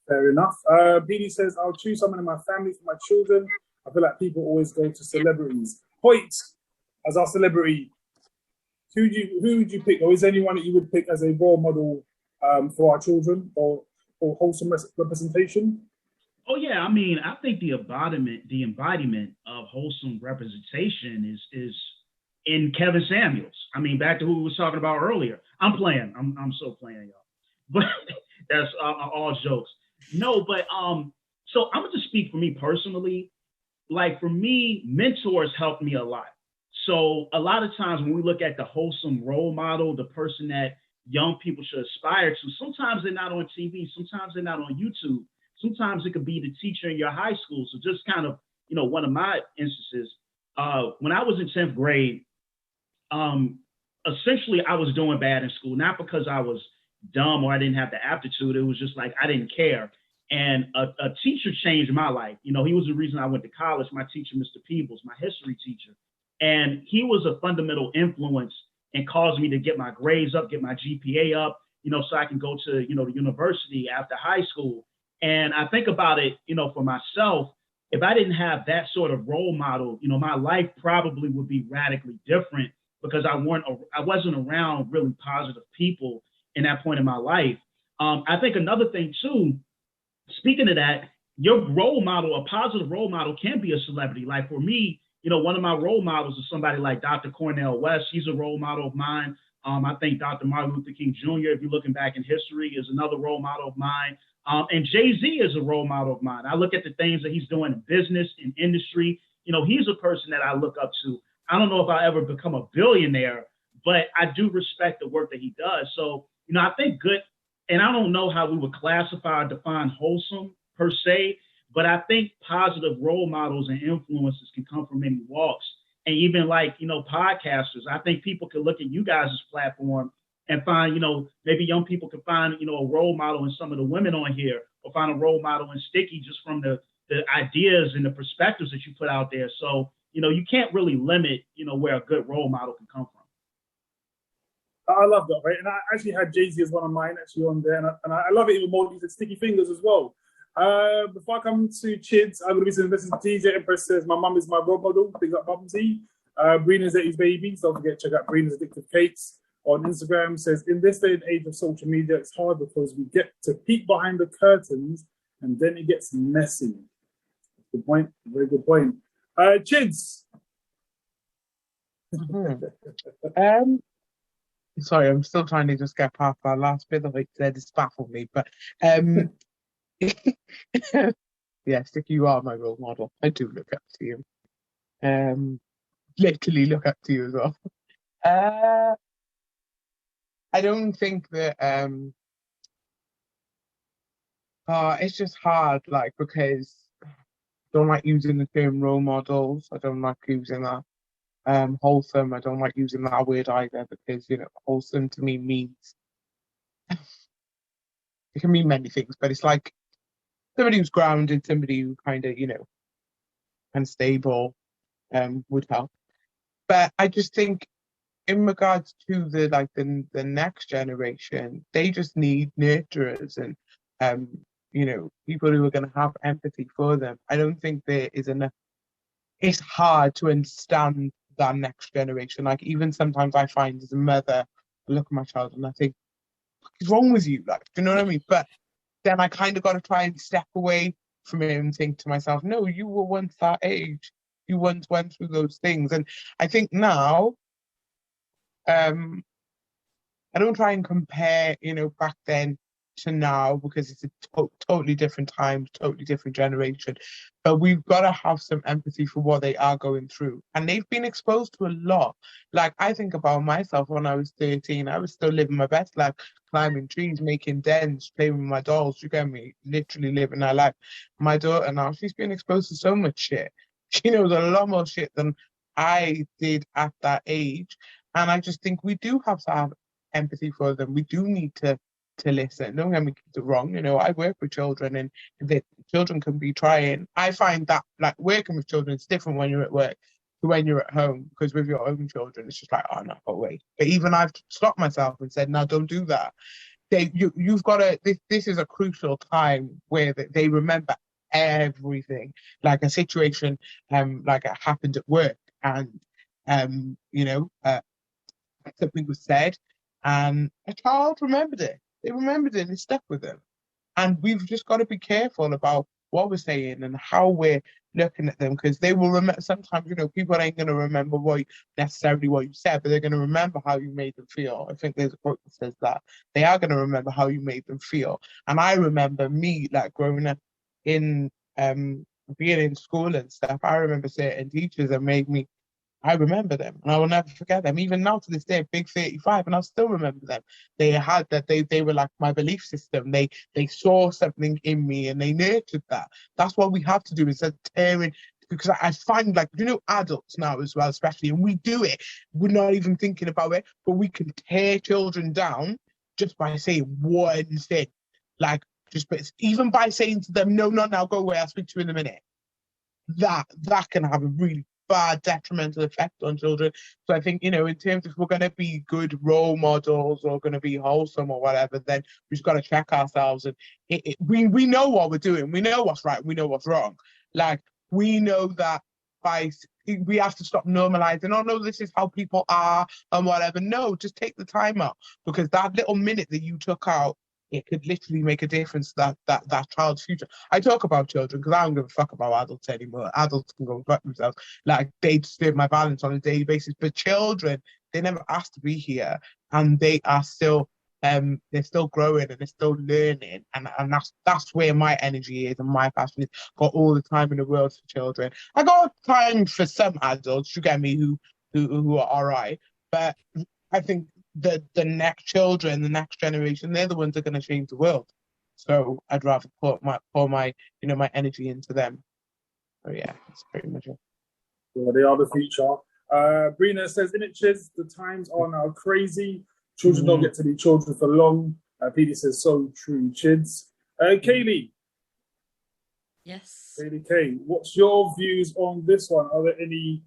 Fair enough. BD says, I'll choose someone in my family for my children. I feel like people always go to celebrities. Hoyt, as our celebrity, who would you pick? Or is there anyone that you would pick as a role model for our children or wholesome representation? Oh yeah, I mean, I think the embodiment of wholesome representation is in Kevin Samuels. I mean, back to who we was talking about earlier. I'm playing. I'm so playing, y'all. But that's all jokes. No, but So I'm going to speak for me personally. Like for me, mentors helped me a lot. So a lot of times when we look at the wholesome role model, the person that young people should aspire to, sometimes they're not on TV, sometimes they're not on YouTube. Sometimes it could be the teacher in your high school. So just kind of, one of my instances, when I was in 10th grade, essentially I was doing bad in school, not because I was dumb or I didn't have the aptitude. It was just like I didn't care. And a teacher changed my life. He was the reason I went to college. My teacher, Mr. Peebles, my history teacher. And he was a fundamental influence and caused me to get my grades up, get my GPA up, so I can go to, the university after high school. And I think about it, for myself, if I didn't have that sort of role model, my life probably would be radically different because I wasn't around really positive people in that point in my life. I think another thing too, speaking of that, your role model, a positive role model can be a celebrity. Like for me, one of my role models is somebody like Dr. Cornel West. He's a role model of mine. I think Dr. Martin Luther King Jr., if you're looking back in history, is another role model of mine. And Jay-Z is a role model of mine. I look at the things that he's doing in business, in industry. He's a person that I look up to. I don't know if I'll ever become a billionaire, but I do respect the work that he does. So, I think good, and I don't know how we would classify or define wholesome per se, but I think positive role models and influences can come from many walks. And even like, podcasters, I think people can look at you guys' platform and find, maybe young people can find, a role model in some of the women on here, or find a role model in Sticky just from the ideas and the perspectives that you put out there. So, you can't really limit, where a good role model can come from. I love that, right? And I actually had Jay-Z as one of mine actually on there, and I love it even more. He said Sticky Fingers as well. Before I come to Chids, I'm going to be saying this is DJ Empress says, my mum is my role model. Big up Bumsy. Brina's 80s baby. So don't forget to check out Brina's Addictive Cakes on Instagram. Says, in this day and age of social media, it's hard because we get to peek behind the curtains and then it gets messy. Good point. Very good point. Chids. Sorry, I'm still trying to just get past that last bit of it. It's baffled me, but yeah, Sticky, you are my role model. I do look up to you. Literally look up to you as well. I don't think that it's just hard, like, because I don't like using the term role models. I don't like using that. Wholesome, I don't like using that word either, because wholesome to me means it can mean many things, but it's like somebody who's grounded, somebody who kind of and stable would help. But I just think in regards to the next generation, they just need nurturers and people who are going to have empathy for them. I don't think there is enough. It's hard to understand that next generation. Like, even sometimes I find as a mother, I look at my child and I think, what's wrong with you? Like, do you know what I mean? But then I kind of got to try and step away from it and think to myself, no, you were once that age. You once went through those things. And I think now, I don't try and compare, back then to now, because it's a totally different time, totally different generation. But we've got to have some empathy for what they are going through. And they've been exposed to a lot. Like, I think about myself when I was 13, I was still living my best life, climbing trees, making dens, playing with my dolls, you get me, literally living that life. My daughter now, she's been exposed to so much shit. She knows a lot more shit than I did at that age. And I just think we do have to have empathy for them. We do need to listen. Don't get me wrong. I work with children, and the children can be trying. I find that, like, working with children is different when you're at work to when you're at home, because with your own children, it's just like, oh no, go away. But even I've stopped myself and said, no, don't do that. You've got to. This is a crucial time where they remember everything, like a situation, like it happened at work, and something was said, and a child remembered it. They remembered it and it stuck with them. And we've just got to be careful about what we're saying and how we're looking at them, because they will remember. Sometimes, people ain't going to remember necessarily what you said, but they're going to remember how you made them feel. I think there's a quote that says that. They are going to remember how you made them feel. And I remember me, like, growing up in being in school and stuff, I remember certain teachers that made me. I remember them, and I will never forget them. Even now, to this day, big 35, and I still remember them. They had that. They were like my belief system. They saw something in me, and they nurtured that. That's what we have to do instead of tearing. Because I find, like, adults now as well, especially, and we do it. We're not even thinking about it, but we can tear children down just by saying one thing, like even by saying to them, "No, not now. Go away. I'll speak to you in a minute." That can have a really bad detrimental effect on children. So I think, in terms of if we're going to be good role models or going to be wholesome or whatever, then we've just got to check ourselves. And we know what we're doing. We know what's right. We know what's wrong. Like, we know that we have to stop normalizing, "Oh, no, this is how people are," and whatever. No, just take the time out, because that little minute that you took out, it could literally make a difference to that child's future. I talk about children because I don't give a fuck about adults anymore. Adults can go and fuck themselves. Like, they disturb my balance on a daily basis. But children, they never asked to be here, and they are still they're still growing and they're still learning, and that's where my energy is and my passion is. Got all the time in the world for children. I got time for some adults, you get me, who are all right, but I think the next children, the next generation, they're the ones that are going to change the world. So I'd rather pour my my energy into them. So yeah, that's pretty much it. Well, they are the future. Brina says, "In it, Chiz, the times are now crazy. Children don't get to be children for long." PD says, "So true, Chids." Kaylee. Yes. Kaylee K, what's your views on this one? Are there any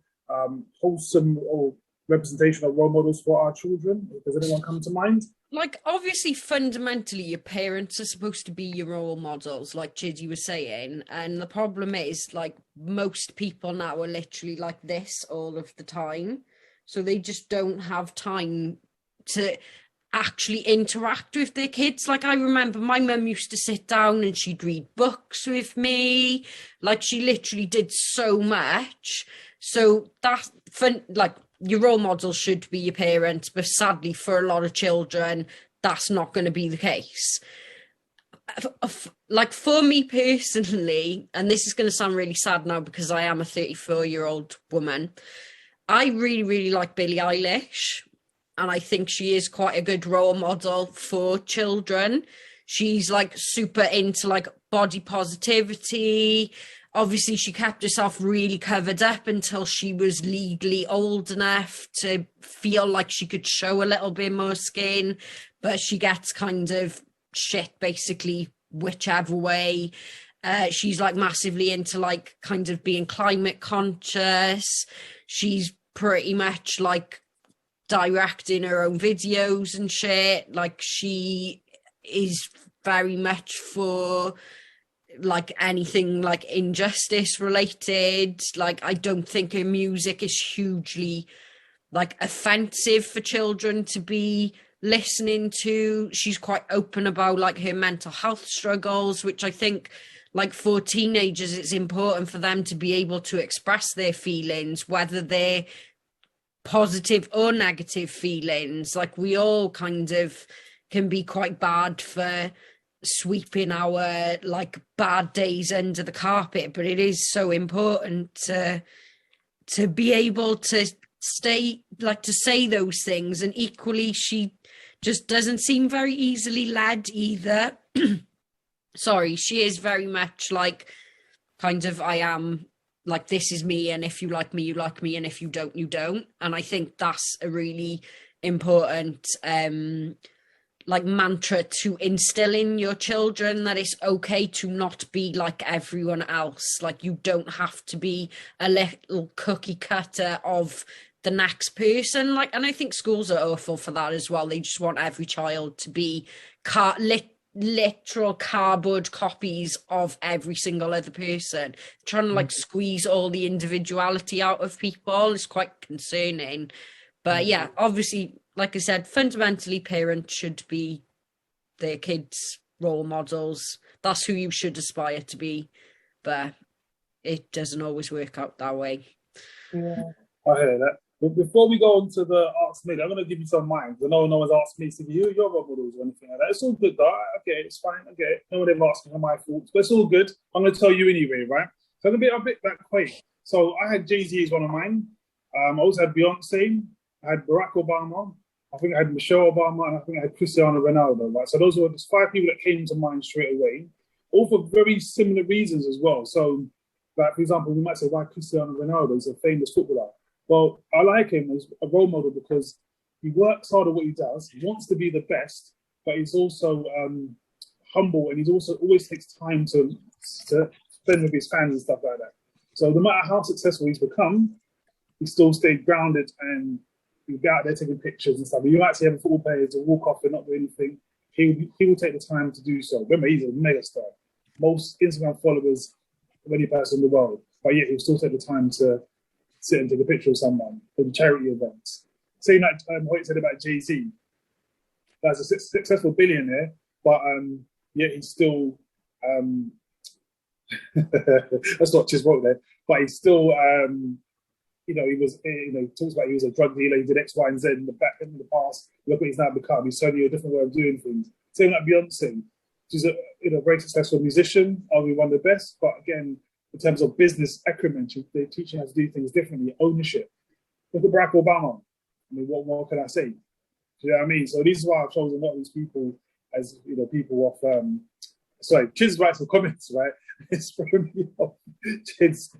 wholesome or representation of role models for our children? Does anyone come to mind? Like, obviously, fundamentally, your parents are supposed to be your role models, like Chiddy was saying. And the problem is, like, most people now are literally like this all of the time. So they just don't have time to actually interact with their kids. Like, I remember my mum used to sit down and she'd read books with me. Like, she literally did so much. So that's fun. Like, your role model should be your parents, but sadly for a lot of children, that's not going to be the case. Like, for me personally, and this is going to sound really sad now because I am a 34-year-old woman, I really, really like Billie Eilish, and I think she is quite a good role model for children. She's like super into like body positivity. Obviously, she kept herself really covered up until she was legally old enough to feel like she could show a little bit more skin, but she gets kind of shit basically whichever way. She's like massively into like kind of being climate conscious. She's pretty much like directing her own videos and shit. Like, she is very much for like anything like injustice related. Like, I don't think her music is hugely like offensive for children to be listening to. She's quite open about like her mental health struggles, which I think like for teenagers it's important for them to be able to express their feelings, whether they're positive or negative feelings. Like, we all kind of can be quite bad for sweeping our like bad days under the carpet, but it is so important to be able to stay like to say those things. And equally, she just doesn't seem very easily led either. Sorry, she is very much like kind of, I am like, this is me, and if you like me, you like me, and if you don't, you don't. And I think that's a really important like mantra to instill in your children, that it's okay to not be like everyone else. Like, you don't have to be a little cookie cutter of the next person. Like, and I think schools are awful for that as well. They just want every child to be literal cardboard copies of every single other person. Trying to like squeeze all the individuality out of people is quite concerning. But yeah, obviously, like I said, fundamentally parents should be their kids' role models. That's who you should aspire to be, but it doesn't always work out that way. Yeah, I hear that. But before we go on to the Ask Me, I'm going to give you some mine. I know no one's asked me, so you, your role models or anything like that. It's all good, though. Okay, it's fine. Okay, no one ever asked me for my thoughts, but it's all good. I'm going to tell you anyway, right? So I'm going to be a bit that quick. So I had Jay-Z as one of mine. I also had Beyonce. I had Barack Obama. I think I had Michelle Obama, and I think I had Cristiano Ronaldo, right? So those were just 5 people that came to mind straight away, all for very similar reasons as well. So, like, for example, we might say, why Cristiano Ronaldo is a famous footballer? Well, I like him as a role model because he works hard at what he does. He wants to be the best, but he's also humble, and he's also always takes time to spend with his fans and stuff like that. So no matter how successful he's become, he still stayed grounded, and he'll be out there taking pictures and stuff. You might see other football players to walk off and not do anything. He will take the time to do so. Remember, he's a mega star. Most Instagram followers of any person in the world, but yet he'll still take the time to sit and take a picture of someone for the charity events. Saying that Hoyt said about Jay-Z, that's a successful billionaire, but yet he's still that's not just wrong there, but he's still he talks about he was a drug dealer, he did X, Y, and Z in the past. Look what he's now become. He's showing you a different way of doing things. Same like Beyonce. She's a very successful musician, arguably one of the best, but again, in terms of business acumen, they're teaching how to do things differently, ownership. Look at Barack Obama. I mean, what more can I say? Do you know what I mean? So this is why I've chosen a lot of these people as, people of, sorry, Chiz writes some comments, right? It's throwing me off. Chiz,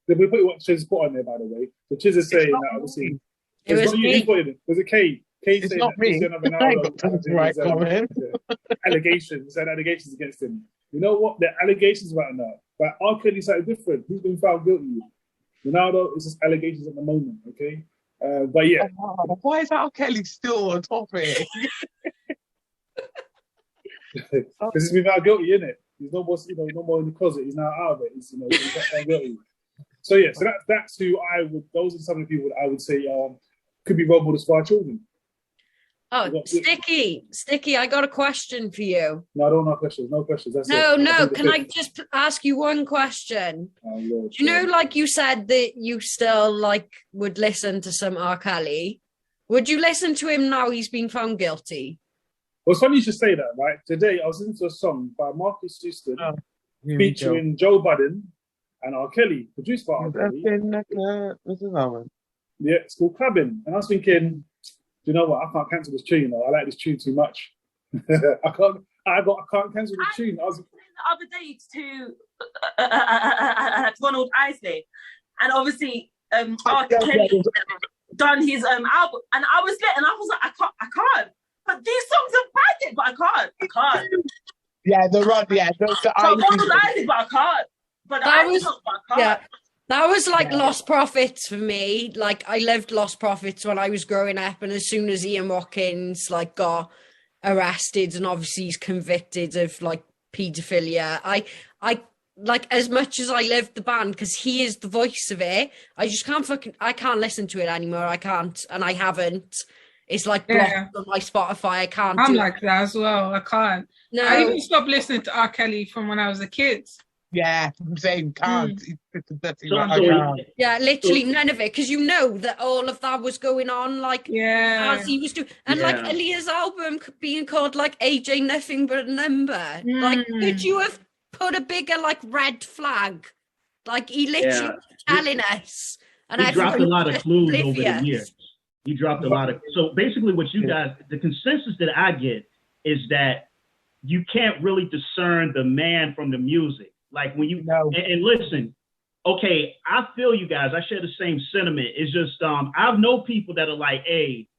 we put what Chiz put on there, by the way. So Chiz is saying that, obviously, it was me. It was a K. It's not me. Allegations against him. You know what? The allegations right now. But R. Kelly's something different. He's been found guilty. Ronaldo is just allegations at the moment, okay? But yeah. Why is R. Kelly still on topic? Because he's been found guilty, isn't it? He's no more, no more in the closet. He's now out of it. He's found guilty. So yeah, so that's who those are some of the people that I would say could be role models for our children. Oh, Sticky, I got a question for you. No, I don't have questions. No questions. That's no. Can I just ask you one question? Oh, Lord, do you know, like you said that you still would listen to some R. Kelly? Would you listen to him now he's been found guilty? Well, it's funny you should say that, right? Today I was listening to a song by Marcus Houston featuring Joe Budden and R. Kelly, produced by R. Kelly. What's his name? Yeah, it's called Clubbing. And I was thinking, do you know what? I can't cancel this tune. I like this tune too much. I can't cancel the tune. I was the other day to Ronald Isley, and obviously R. Kelly done his album, and I was like, I can't. But these songs are bad, but I can't. Yeah, the Ronald Isley, but I can't. But that was, I can't. Yeah. That was Lost Prophets for me. I loved Lost Prophets when I was growing up, and as soon as Ian Watkins got arrested and obviously he's convicted of paedophilia, I as much as I loved the band because he is the voice of it, I just I can't listen to it anymore. I can't, and I haven't. It's blocked on my Spotify. I can't. I'm like that as well. I can't. No, I even stopped listening to R. Kelly from when I was a kid. Yeah, same. Can't. Yeah, literally none of it, because that all of that was going on, as he was doing, and Aaliyah's album being called AJ Nothing But a Number. Could you have put a bigger red flag? He literally was telling us, and he dropped a lot of clues over the years. He dropped a lot of. So basically, what you guys, the consensus that I get is that you can't really discern the man from the music. When you and listen, okay, I feel you guys. I share the same sentiment. It's just I've known people that are like, hey,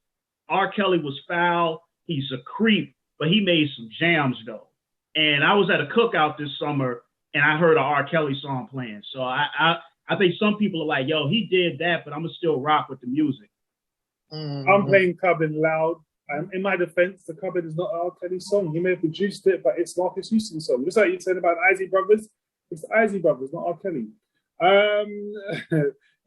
R. Kelly was foul. He's a creep, but he made some jams though. And I was at a cookout this summer and I heard a R. Kelly song playing. So I think some people are like, yo, he did that, but I'm gonna still rock with the music. Mm-hmm. I'm playing Clubbing loud. In my defense, the Clubbing is not an R. Kelly song. He may have produced it, but it's Marcus Houston's song. Just like you said about the Isley Brothers, it's the Isley Brothers, not R. Kelly.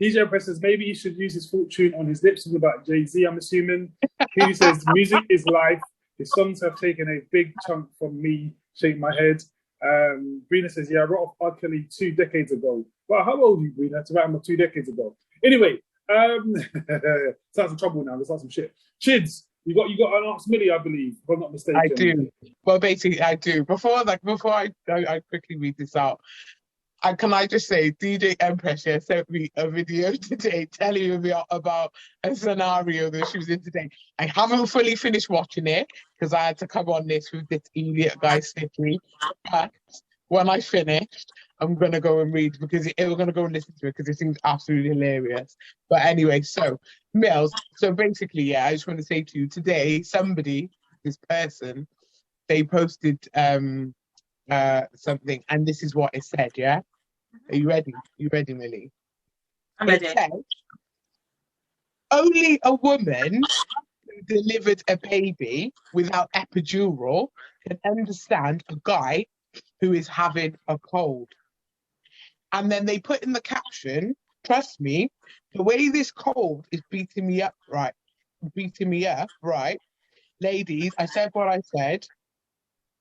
DJ Press says maybe he should use his fortune on his lips. Talking about Jay-Z, I'm assuming. He says music is life. His songs have taken a big chunk from me. Shake my head. Brina says, yeah, I wrote off R. Kelly 2 decades ago. Well, how old are you, Brina, to write him 2 decades ago? Anyway, Sounds in trouble now. Let's start some shit. Chids, you got an Ask Millie, I believe, if I'm not mistaken. I do. Well, basically, I do. Before I quickly read this out, can I just say, DJ Empress sent me a video today telling me about a scenario that she was in today. I haven't fully finished watching it because I had to come on this with this idiot guy Sticky. But when I finished, I'm gonna go and read we're gonna go and listen to it because it seems absolutely hilarious. But anyway, so Mills. So basically, yeah, I just want to say to you today, this person, they posted something, and this is what it said. Yeah, are you ready? You ready, Millie? I'm ready. It said, only a woman who delivered a baby without epidural can understand a guy who is having a cold. And then they put in the caption, trust me, the way this cold is beating me up, right? Ladies, I said what I said.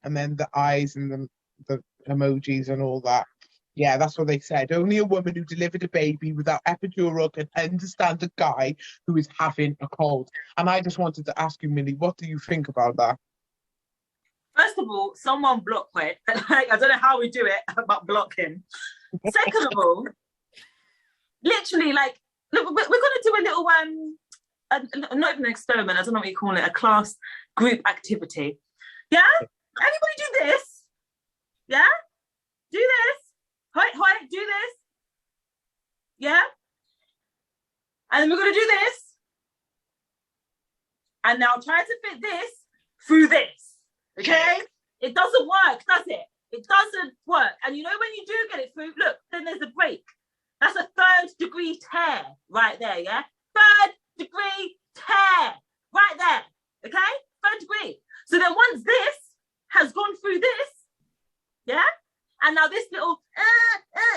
And then the eyes and the emojis and all that. Yeah, that's what they said. Only a woman who delivered a baby without epidural can understand a guy who is having a cold. And I just wanted to ask you, Millie, what do you think about that? First of all, someone block Hoyt. I don't know how we do it, but block him. Second of all, literally, like, look, we're going to do a little not even an experiment. I don't know what you call it, a class group activity. Yeah, everybody do this. Yeah, do this. Hoyt, do this. Yeah, and then we're going to do this. And now try to fit this through this. Okay? It doesn't work, does it? It doesn't work. And you know when you do get it through, look, then there's a break. That's a 3rd degree tear right there, yeah? 3rd degree tear right there, okay? 3rd degree. So then once this has gone through this, yeah? And now this little,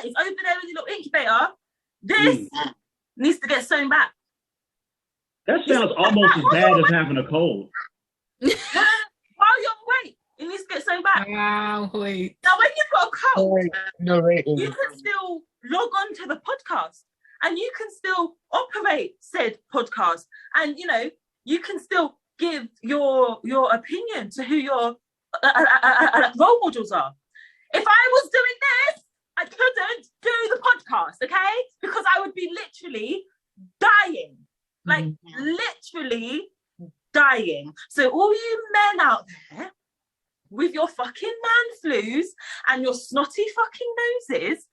is over there in the little incubator, this needs to get sewn back. That sounds almost as bad as having a cold. While you're awake, it needs to get sewn back. Wow, wait. Now, when you've got a cold, you can still log on to the podcast and you can still operate said podcast. And, you know, you can still give your opinion to who your role models are. If I was doing this, I couldn't do the podcast, okay? Because I would be literally dying. Like, literally dying. So all you men out there with your fucking man flus and your snotty fucking noses,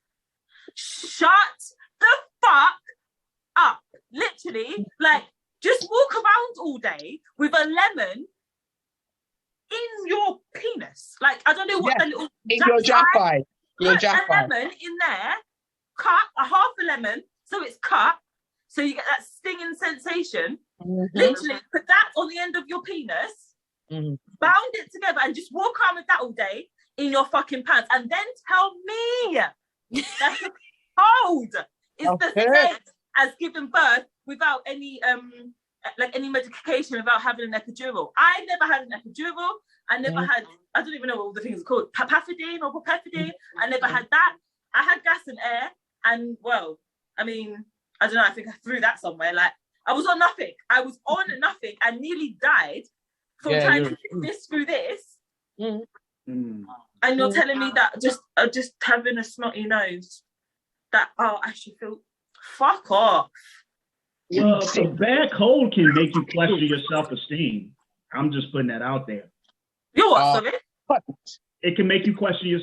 shut the fuck up. Literally, like, just walk around all day with a lemon in your penis. Like, I don't know what the little... In your jack-eye. Put a lemon in there, cut a half a lemon, so it's cut, so you get that stinging sensation. Literally, put that on the end of your penis, bound it together, and just walk around with that all day in your fucking pants, and then tell me that the cold is the same as giving birth without any any medication, without having an epidural. I never had an epidural. I never had, I don't even know what all the things are called, papafidine or propefidine. I never had that. I had gas and air, and well, I mean, I don't know, I think I threw that somewhere. Like, I was on nothing. I was on nothing and nearly died from trying to get this through this. And you're telling me that just having a snotty nose, that, I should feel, fuck off. Well, a bad cold can make you question your self-esteem. I'm just putting that out there. Your what, sorry? It can make you question your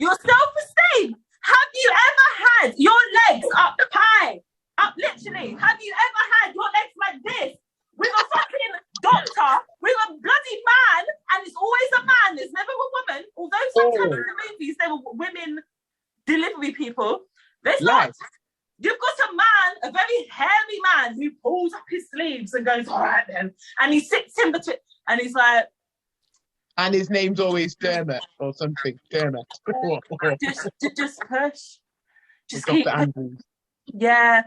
self-esteem. Have you ever had your legs up high? Up literally. Have you ever had your legs like this? With a fucking doctor, with a bloody man, and it's always a man, there's never a woman. Although sometimes in the movies there were women delivery people, there's not. You've got a man, a very hairy man, who pulls up his sleeves and goes, all right then. And he sits in between, and he's like... And his name's always Dermot or something. Dermot. just push. Just keep... Yeah.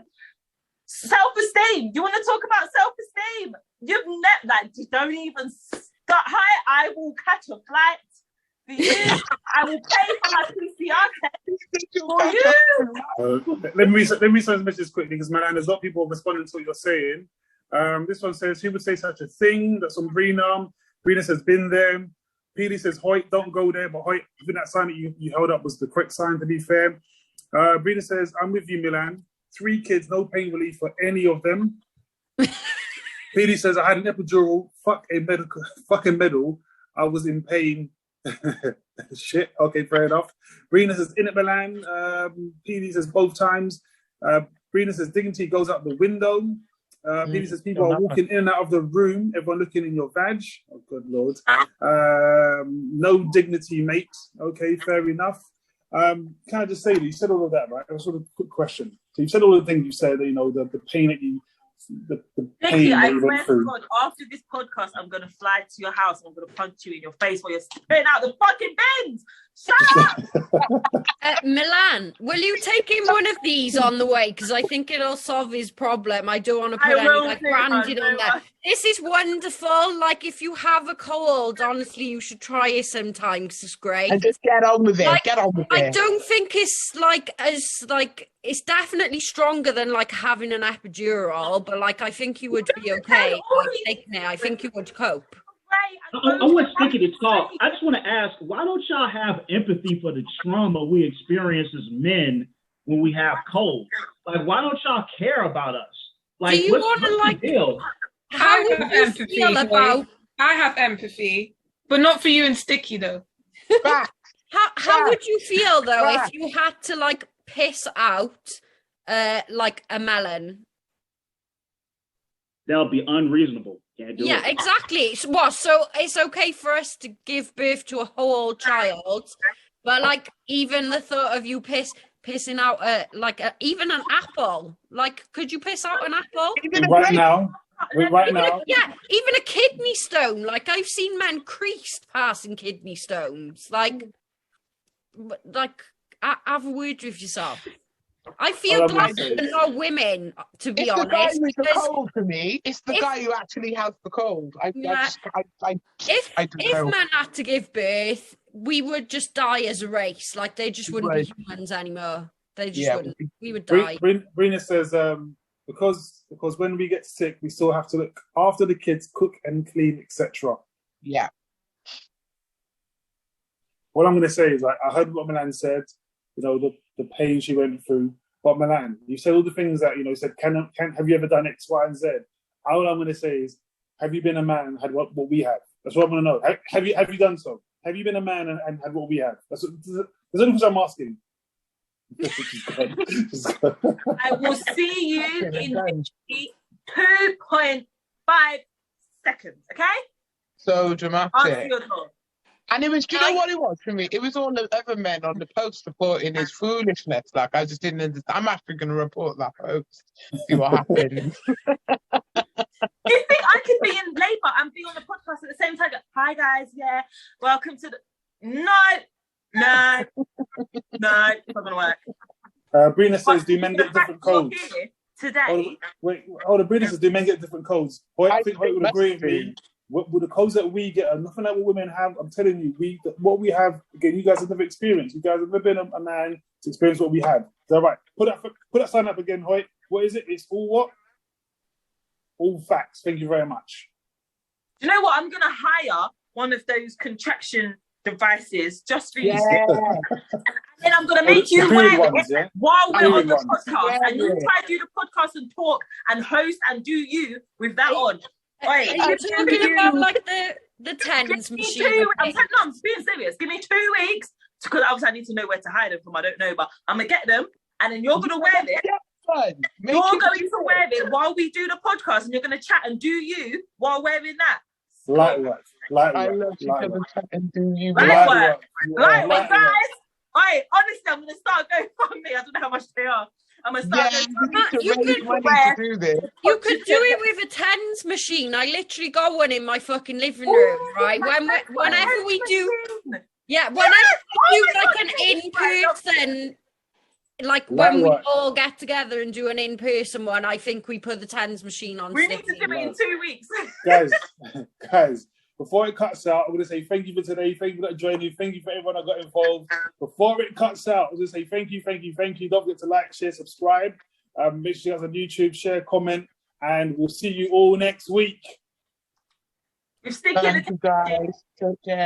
Self-esteem. You want to talk about self-esteem? You've never... Like, don't even start. Hi, I will catch a flight for you. I will pay for my PCR test. for you. Let me read some messages quickly because, man, there's a lot of people responding to what you're saying. This one says, who would say such a thing? That's on Brina. Brina says, been there. Peely says, Hoyt, don't go there. But Hoyt, I think that sign that you held up was the correct sign, to be fair. Brina says, I'm with you, Milan. 3 kids, no pain relief for any of them. Peely says, I had an epidural. Fuck a medal. I was in pain. Shit. Okay, fair enough. Brina says, in at Milan. Peely says, both times. Brina says, dignity goes out the window. Peely says, people are walking in and out of the room. Everyone looking in your vag. Oh, good Lord. No dignity, mate. Okay, fair enough. Can I just say that you said all of that, right? That was sort of a quick question. So you said all the things you said, you know, the pain that you, the pain that you went through. God, after this podcast, I'm going to fly to your house. I'm going to punch you in your face while you're spitting out the fucking bins. Shut up! Milan, will you take him one of these on the way? Because I think it'll solve his problem. I don't want to put any like branding on there. This is wonderful. Like, if you have a cold, honestly, you should try it sometime because it's great. And just get on with it. Like, get on with I it. don't think it's like as like it's definitely stronger than like having an epidural, but like I think you would be okay. Like taking it, I think you would cope. I want Sticky to talk. I just want to ask, why don't y'all have empathy for the trauma we experience as men when we have colds? Like, why don't y'all care about us? Like, do you want to like? Deal? How would you feel about? I have empathy, but not for you and Sticky though. How would you feel though if you had to like piss out like a melon? That would be unreasonable. Can't do it. Exactly. So it's okay for us to give birth to a whole child, but like even the thought of you pissing out even an apple, like could you piss out an apple? Right now. Even a kidney stone. Like I've seen men creased passing kidney stones. Like have a word with yourself. I feel glad there are no women, to be honest. It's the guy who's the cold for me. It's the guy who actually has the cold. If men had to give birth, we would just die as a race. Like they just wouldn't be humans anymore. They just wouldn't. We would die. Brina says, because when we get sick, we still have to look after the kids, cook and clean, etc. Yeah. What I'm going to say is, like, I heard what Milan said. You know, the pain she went through. But Milan, you said all the things that, you know, you said, have you ever done X, Y, and Z? All I'm going to say is, have you been a man and had what we have? That's what I want to know. Have you done so? Have you been a man and had what we have? That's only because I'm asking. I will see you in 2.5 seconds, okay? So dramatic. Answer your door. And it was, do you know what it was for me? It was all the other men on the post reporting his foolishness. Like, I just didn't understand. I'm actually going to report that post, see what happened. You think I could be in labour and be on the podcast at the same time? Hi, guys. Yeah. Welcome to the... No. It's not going to work. Brina says, do men get different codes? Today. Brina says, do men get different codes? I think Hoyt would agree with me. With the codes that we get are nothing like what women have. I'm telling you, what we have, again, you guys have never experienced. You guys have never been a man to experience what we have. Is that right? Put that sign up again, Hoyt. What is it? It's all what? All facts. Thank you very much. Do you know what? I'm going to hire one of those contraction devices just for you. Yeah. And then I'm going to make you wear it while we're on the podcast. And you try to do the podcast and talk and host and do you with that on. Are you talking about like the tens machine? I'm being serious. Give me 2 weeks because obviously I need to know where to hide them from. I don't know, but I'm gonna get them, and then you're gonna wear it. You're going to wear it while we do the podcast, and you're gonna chat and do you while wearing that. Light work. I love you to chat and do you. Light work, guys. Alright, honestly, I'm gonna start going for me. I don't know how much they are. I'm gonna start you could do it with a tens machine. I literally got one in my fucking living room, right? Whenever we do like an in-person, like when we all get together and do an in-person one, I think we put the tens machine on. We need to do it in 2 weeks. guys, before it cuts out, I'm going to say thank you for today. Thank you for joining. Thank you for everyone that got involved. Before it cuts out, I'm going to say thank you. Don't forget to like, share, subscribe. Make sure you guys on YouTube, share, comment, and we'll see you all next week. We're sticking Thank you, guys. Take care.